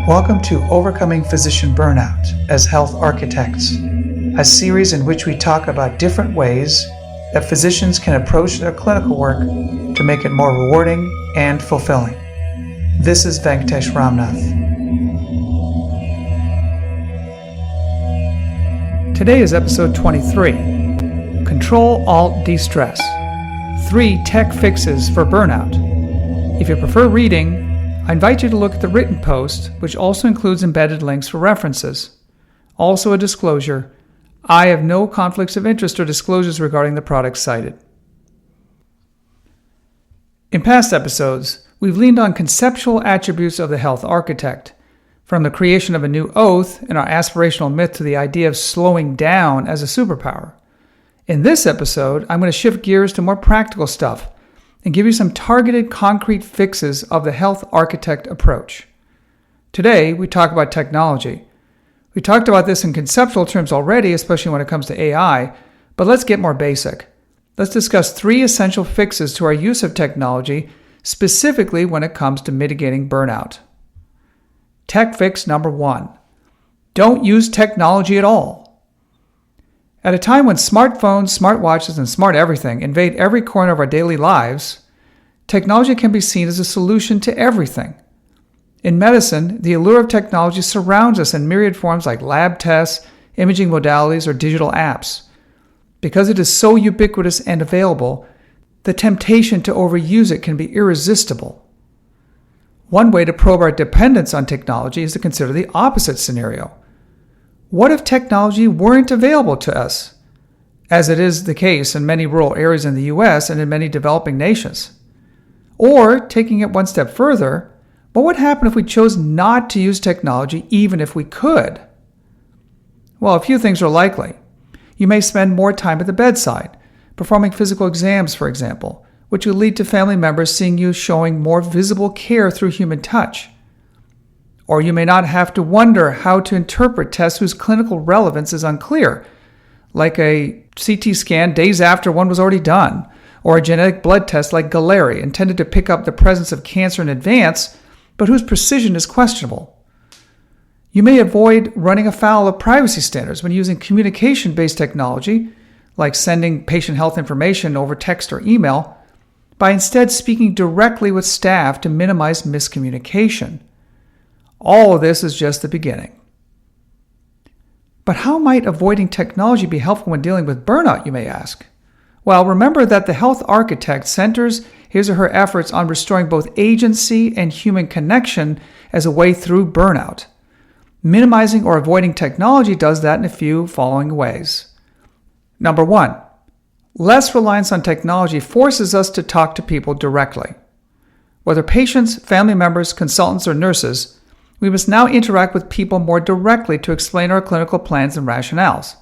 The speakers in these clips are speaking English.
Welcome to Overcoming Physician Burnout as Health Architects, a series in which we talk about different ways that physicians can approach their clinical work to make it more rewarding and fulfilling. This is Venkatesh Ramnath. Today is episode 23, Control-Alt-De-Stress, 3 Tech Fixes for Burnout. If you prefer reading, I invite you to look at the written post, which also includes embedded links for references. Also a disclosure, I have no conflicts of interest or disclosures regarding the products cited. In past episodes, we've leaned on conceptual attributes of the health architect, from the creation of a new oath and our aspirational myth to the idea of slowing down as a superpower. In this episode, I'm going to shift gears to more practical stuff and give you some targeted, concrete fixes of the health architect approach. Today, we talk about technology. We talked about this in conceptual terms already, especially when it comes to AI, but let's get more basic. Let's discuss 3 essential fixes to our use of technology, specifically when it comes to mitigating burnout. Tech fix number 1. Don't use technology at all. At a time when smartphones, smartwatches, and smart everything invade every corner of our daily lives, technology can be seen as a solution to everything. In medicine, the allure of technology surrounds us in myriad forms like lab tests, imaging modalities, or digital apps. Because it is so ubiquitous and available, the temptation to overuse it can be irresistible. One way to probe our dependence on technology is to consider the opposite scenario. What if technology weren't available to us, as it is the case in many rural areas in the U.S. and in many developing nations? Or, taking it one step further, what would happen if we chose not to use technology even if we could? Well, a few things are likely. You may spend more time at the bedside, performing physical exams, for example, which will lead to family members seeing you showing more visible care through human touch. Or you may not have to wonder how to interpret tests whose clinical relevance is unclear, like a CT scan days after one was already done, or a genetic blood test like Galleri, intended to pick up the presence of cancer in advance, but whose precision is questionable. You may avoid running afoul of privacy standards when using communication-based technology, like sending patient health information over text or email, by instead speaking directly with staff to minimize miscommunication. All of this is just the beginning. But how might avoiding technology be helpful when dealing with burnout, you may ask? Well, remember that the health architect centers his or her efforts on restoring both agency and human connection as a way through burnout. Minimizing or avoiding technology does that in a few following ways. Number 1, less reliance on technology forces us to talk to people directly. Whether patients, family members, consultants, or nurses, we must now interact with people more directly to explain our clinical plans and rationales.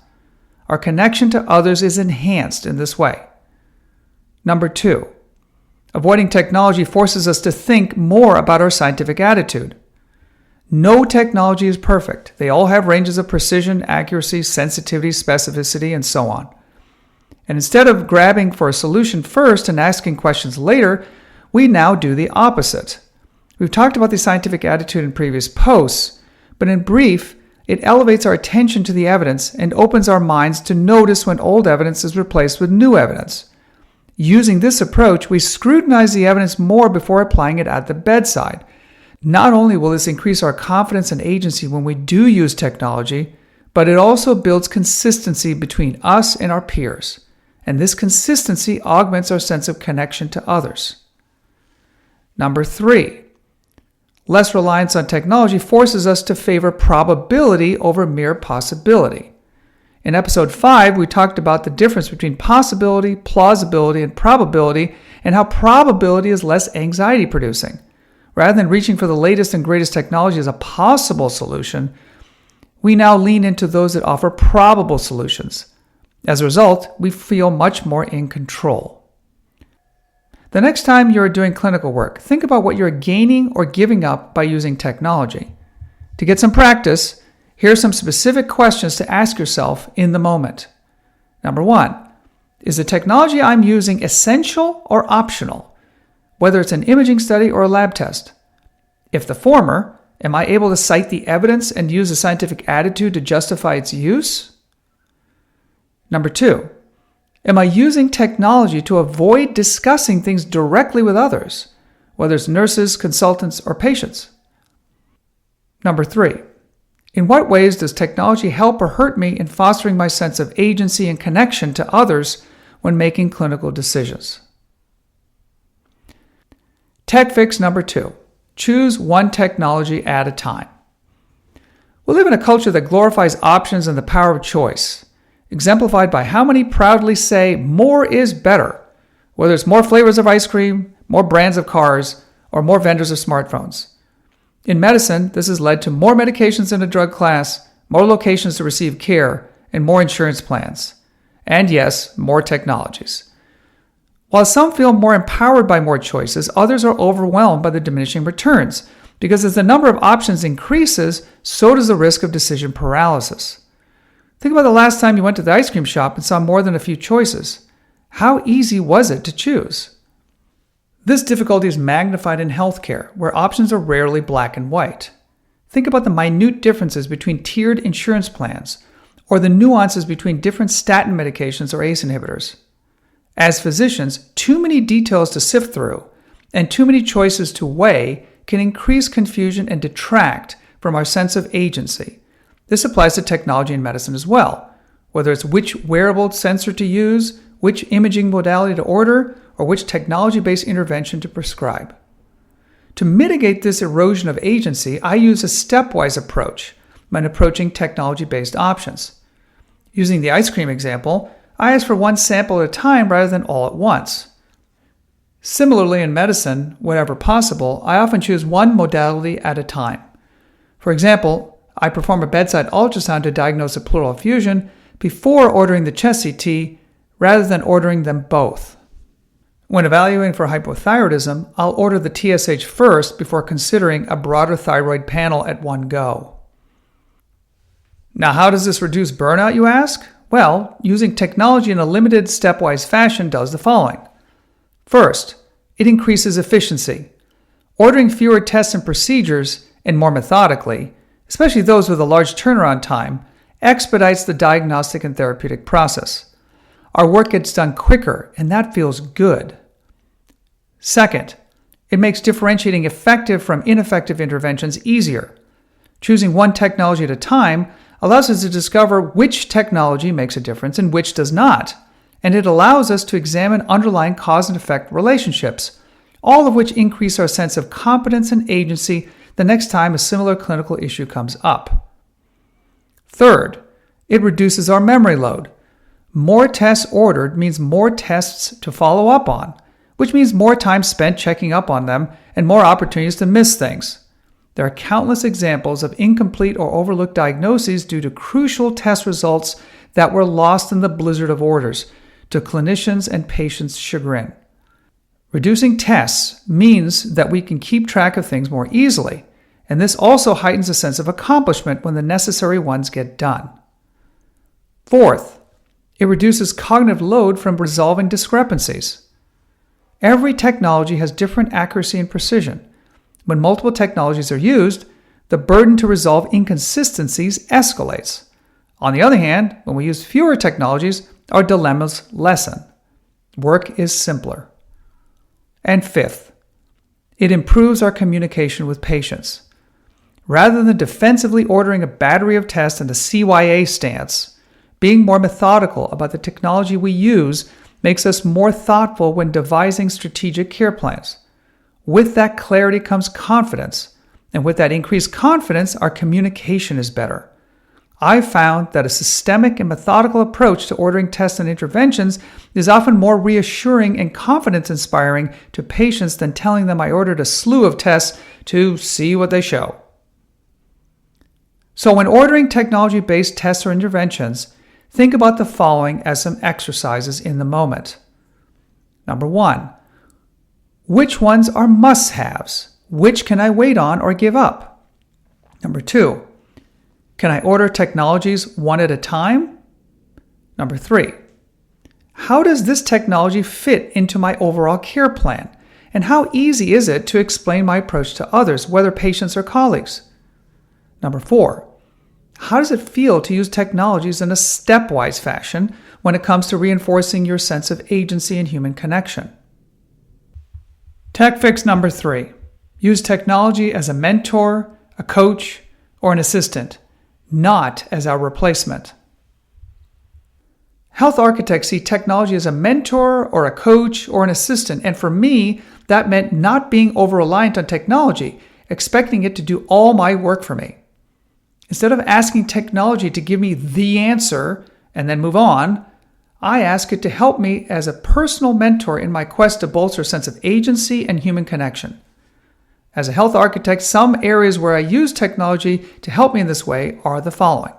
Our connection to others is enhanced in this way. Number 2, avoiding technology forces us to think more about our scientific attitude. No technology is perfect. They all have ranges of precision, accuracy, sensitivity, specificity, and so on. And instead of grabbing for a solution first and asking questions later, we now do the opposite. We've talked about the scientific attitude in previous posts, but in brief, it elevates our attention to the evidence and opens our minds to notice when old evidence is replaced with new evidence. Using this approach, we scrutinize the evidence more before applying it at the bedside. Not only will this increase our confidence and agency when we do use technology, but it also builds consistency between us and our peers. And this consistency augments our sense of connection to others. Number 3, less reliance on technology forces us to favor probability over mere possibility. In episode 5, we talked about the difference between possibility, plausibility, and probability, and how probability is less anxiety-producing. Rather than reaching for the latest and greatest technology as a possible solution, we now lean into those that offer probable solutions. As a result, we feel much more in control. The next time you're doing clinical work, think about what you're gaining or giving up by using technology. To get some practice, here are some specific questions to ask yourself in the moment. Number 1, is the technology I'm using essential or optional? Whether it's an imaging study or a lab test. If the former, Am I able to cite the evidence and use a scientific attitude to justify its use? Number 2, am I using technology to avoid discussing things directly with others, whether it's nurses, consultants, or patients? Number 3, in what ways does technology help or hurt me in fostering my sense of agency and connection to others when making clinical decisions? Tech fix number 2, choose one technology at a time. We live in a culture that glorifies options and the power of choice, exemplified by how many proudly say more is better, whether it's more flavors of ice cream, more brands of cars, or more vendors of smartphones. In medicine, this has led to more medications in a drug class, more locations to receive care, and more insurance plans. And yes, more technologies. While some feel more empowered by more choices, others are overwhelmed by the diminishing returns, because as the number of options increases, so does the risk of decision paralysis. Think about the last time you went to the ice cream shop and saw more than a few choices. How easy was it to choose? This difficulty is magnified in healthcare, where options are rarely black and white. Think about the minute differences between tiered insurance plans, or the nuances between different statin medications or ACE inhibitors. As physicians, too many details to sift through and too many choices to weigh can increase confusion and detract from our sense of agency. This applies to technology in medicine as well, whether it's which wearable sensor to use, which imaging modality to order, or which technology-based intervention to prescribe. To mitigate this erosion of agency, I use a stepwise approach when approaching technology-based options. Using the ice cream example, I ask for one sample at a time rather than all at once. Similarly, in medicine, whenever possible, I often choose one modality at a time. For example, I perform a bedside ultrasound to diagnose a pleural effusion before ordering the chest CT rather than ordering them both. When evaluating for hypothyroidism, I'll order the TSH first before considering a broader thyroid panel at one go. Now, how does this reduce burnout, you ask? Well, using technology in a limited stepwise fashion does the following. First, it increases efficiency. Ordering fewer tests and procedures, and more methodically, especially those with a large turnaround time, expedites the diagnostic and therapeutic process. Our work gets done quicker, and that feels good. Second, it makes differentiating effective from ineffective interventions easier. Choosing one technology at a time allows us to discover which technology makes a difference and which does not, and it allows us to examine underlying cause and effect relationships, all of which increase our sense of competence and agency the next time a similar clinical issue comes up. Third, it reduces our memory load. More tests ordered means more tests to follow up on, which means more time spent checking up on them and more opportunities to miss things. There are countless examples of incomplete or overlooked diagnoses due to crucial test results that were lost in the blizzard of orders, to clinicians and patients' chagrin. Reducing tests means that we can keep track of things more easily, and this also heightens a sense of accomplishment when the necessary ones get done. Fourth, it reduces cognitive load from resolving discrepancies. Every technology has different accuracy and precision. When multiple technologies are used, the burden to resolve inconsistencies escalates. On the other hand, when we use fewer technologies, our dilemmas lessen. Work is simpler. And fifth, it improves our communication with patients. Rather than defensively ordering a battery of tests and a CYA stance, being more methodical about the technology we use makes us more thoughtful when devising strategic care plans. With that clarity comes confidence, and with that increased confidence, our communication is better. I've found that a systemic and methodical approach to ordering tests and interventions is often more reassuring and confidence-inspiring to patients than telling them I ordered a slew of tests to see what they show. So when ordering technology-based tests or interventions, think about the following as some exercises in the moment. Number 1, which ones are must-haves? Which can I wait on or give up? Number 2, can I order technologies one at a time? Number 3, how does this technology fit into my overall care plan? And how easy is it to explain my approach to others, whether patients or colleagues? Number 4, how does it feel to use technologies in a stepwise fashion when it comes to reinforcing your sense of agency and human connection? Tech fix number 3, use technology as a mentor, a coach, or an assistant, not as our replacement. Health architects see technology as a mentor or a coach or an assistant, and for me, that meant not being over-reliant on technology, expecting it to do all my work for me. Instead of asking technology to give me the answer and then move on, I ask it to help me as a personal mentor in my quest to bolster a sense of agency and human connection. As a health architect, some areas where I use technology to help me in this way are the following.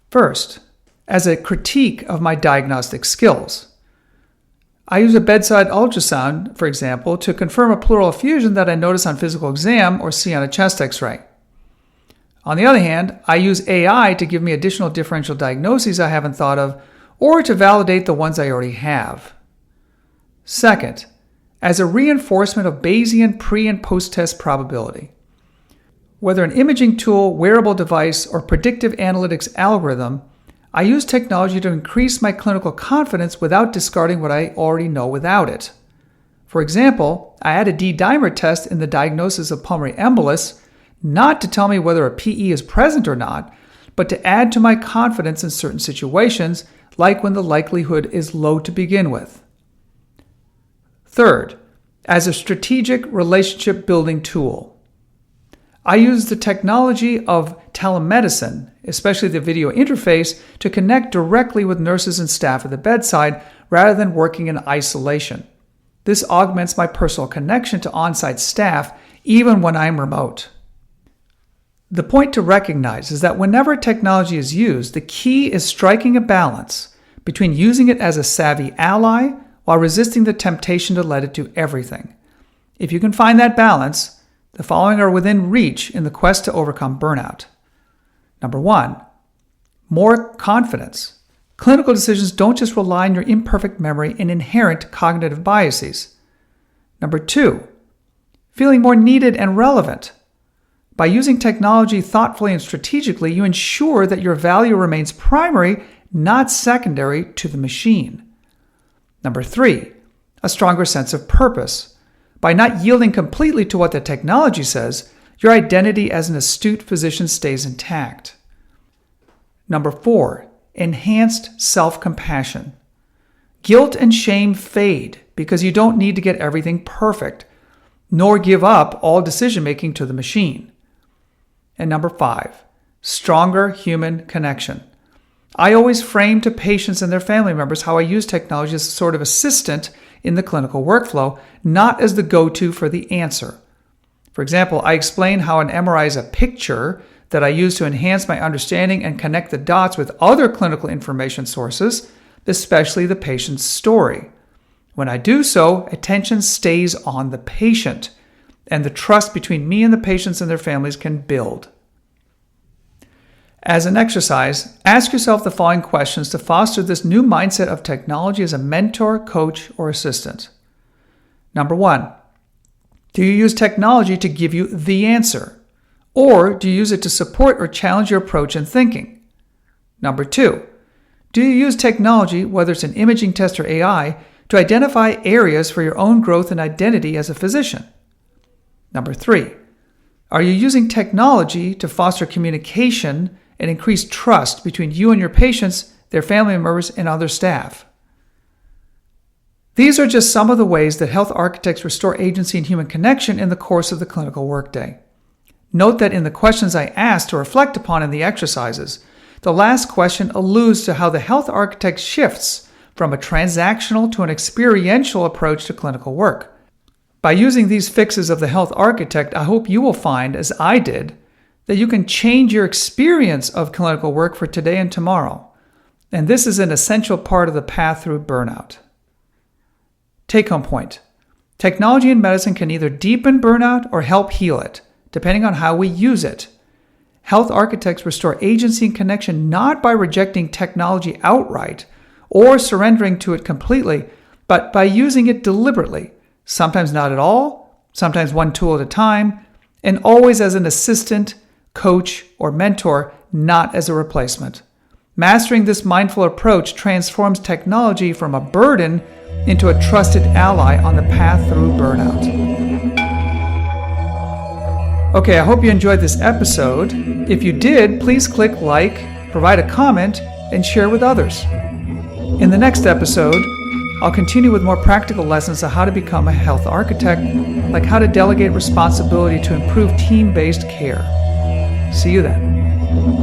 First, as a critique of my diagnostic skills. I use a bedside ultrasound, for example, to confirm a pleural effusion that I notice on physical exam or see on a chest x-ray. On the other hand, I use AI to give me additional differential diagnoses I haven't thought of, or to validate the ones I already have. Second, as a reinforcement of Bayesian pre- and post-test probability. Whether an imaging tool, wearable device, or predictive analytics algorithm, I use technology to increase my clinical confidence without discarding what I already know without it. For example, I add a D-dimer test in the diagnosis of pulmonary embolus, not to tell me whether a PE is present or not, but to add to my confidence in certain situations, like when the likelihood is low to begin with. Third, as a strategic relationship building tool. I use the technology of telemedicine, especially the video interface, to connect directly with nurses and staff at the bedside rather than working in isolation. This augments my personal connection to on-site staff even when I'm remote. The point to recognize is that whenever technology is used, the key is striking a balance between using it as a savvy ally while resisting the temptation to let it do everything. If you can find that balance, the following are within reach in the quest to overcome burnout. Number 1, more confidence. Clinical decisions don't just rely on your imperfect memory and inherent cognitive biases. Number 2, feeling more needed and relevant. By using technology thoughtfully and strategically, you ensure that your value remains primary, not secondary to the machine. Number 3, a stronger sense of purpose. By not yielding completely to what the technology says, your identity as an astute physician stays intact. Number 4, enhanced self-compassion. Guilt and shame fade because you don't need to get everything perfect, nor give up all decision-making to the machine. And number 5, stronger human connection. I always frame to patients and their family members how I use technology as a sort of assistant in the clinical workflow, not as the go-to for the answer. For example, I explain how an MRI is a picture that I use to enhance my understanding and connect the dots with other clinical information sources, especially the patient's story. When I do so, attention stays on the patient, and the trust between me and the patients and their families can build. As an exercise, ask yourself the following questions to foster this new mindset of technology as a mentor, coach, or assistant. Number 1, do you use technology to give you the answer? Or do you use it to support or challenge your approach and thinking? Number 2, do you use technology, whether it's an imaging test or AI, to identify areas for your own growth and identity as a physician? Number 3, are you using technology to foster communication and increase trust between you and your patients, their family members, and other staff? These are just some of the ways that health architects restore agency and human connection in the course of the clinical workday. Note that in the questions I asked to reflect upon in the exercises, the last question alludes to how the health architect shifts from a transactional to an experiential approach to clinical work. By using these fixes of the health architect, I hope you will find, as I did, that you can change your experience of clinical work for today and tomorrow. And this is an essential part of the path through burnout. Take-home point. Technology in medicine can either deepen burnout or help heal it, depending on how we use it. Health architects restore agency and connection not by rejecting technology outright or surrendering to it completely, but by using it deliberately, sometimes not at all, sometimes one tool at a time, and always as an assistant, coach, or mentor, not as a replacement. Mastering this mindful approach transforms technology from a burden into a trusted ally on the path through burnout. Okay, I hope you enjoyed this episode. If you did, please click like, provide a comment, and share with others. In the next episode, I'll continue with more practical lessons on how to become a health architect, like how to delegate responsibility to improve team-based care. See you then.